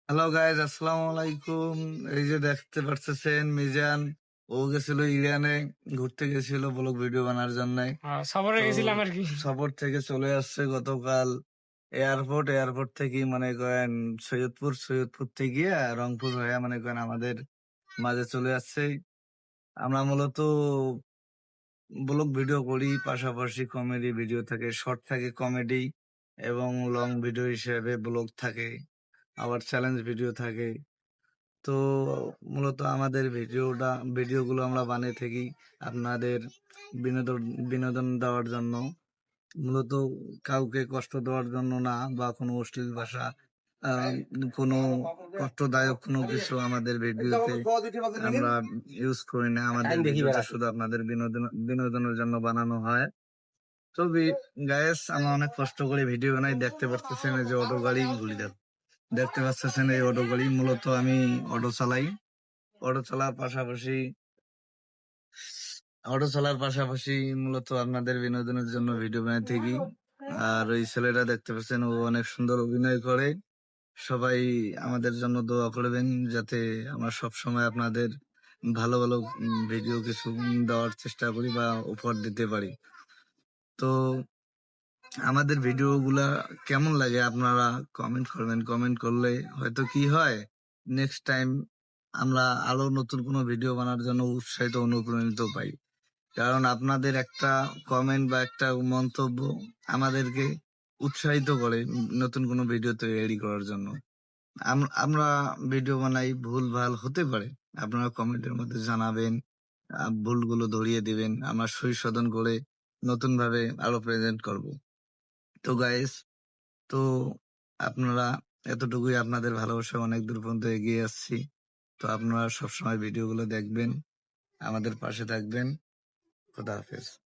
Hello guys, আসসালামু আলাইকুম। এই যে দেখতে পারতেছেন মিজান, ও গেছিল ইরানে, ঘুরতে গেছিল ব্লগ ভিডিও বানার জন্য। সফরে তো গেছিলাম আর কি। সফর থেকে চলে আসছে গতকাল। এয়ারপোর্ট থেকে মনে করেন সৈয়দপুর থেকে গিয়ে রংপুর হয়ে মনে করেন আমাদের মাঝে চলে আসছে। আমরা মূলত ব্লগ ভিডিও করি, পাশাপাশি কমেডি ভিডিও থাকে, শর্ট থাকে কমেডি, এবং লং ভিডিও হিসেবে ব্লগ থাকে, আবার চ্যালেঞ্জ ভিডিও থাকে। তো মূলত আমাদের ভিডিওগুলো আমরা বানিয়ে থাকি আপনাদের বিনোদন বিনোদন দেওয়ার জন্য, মূলত কাউকে কষ্ট দেওয়ার জন্য না, বা কোনো অশ্লীল ভাষা, আহ, কোনো কষ্টদায়ক কোনো কিছু আমাদের ভিডিওতে আমরা ইউজ করি না। আমাদের ভিডিওটা শুধু আপনাদের বিনোদনের জন্য বানানো হয়। তো গায়েস, আমরা অনেক কষ্ট করে ভিডিও বানাই। দেখতে পাচ্ছেন এই যে অটো গাড়ি ঘুরি দেখতে পাচ্ছেন, এই অটো গাড়ি মূলত আমি অটো চালাই। অটো চলার পাশাপাশি মূলত আপনাদের বিনোদনের জন্য ভিডিও বানিয়ে থাকি। আর ওই ছেলেটা দেখতে পাচ্ছেন, ও অনেক সুন্দর অভিনয় করে। সবাই আমাদের জন্য দোয়া করবেন, যাতে আমরা সব সময় আপনাদের ভালো ভালো ভিডিও কিছু দেওয়ার চেষ্টা করি বা উপহার দিতে পারি। তো আমাদের ভিডিও গুলা কেমন লাগে আপনারা কমেন্ট করবেন। কমেন্ট করলে হয়তো কি হয়, নেক্সট টাইম আমরা আরো নতুন কোনো ভিডিও বানার জন্য উৎসাহিত অনুপ্রাণিত পাই। কারণ আপনাদের একটা কমেন্ট বা একটা মন্তব্য আমাদেরকে উৎসাহিত করে নতুন কোনো ভিডিও তৈরি করার জন্য। আমরা ভিডিও বানাই, ভুল ভাল হতে পারে, আপনারা কমেন্টের মধ্যে জানাবেন, ভুলগুলো ধরিয়ে দিবেন, আমরা সংশোধন করে নতুন ভাবে আরো প্রেজেন্ট করব। তো গাইস, তো আপনারা এতটুকুই, আপনাদের ভালোবাসা অনেক দূর পর্যন্ত এগিয়ে আসছি। তো আপনারা সবসময় ভিডিওগুলো দেখবেন, আমাদের পাশে থাকবেন। খোদা হাফেজ।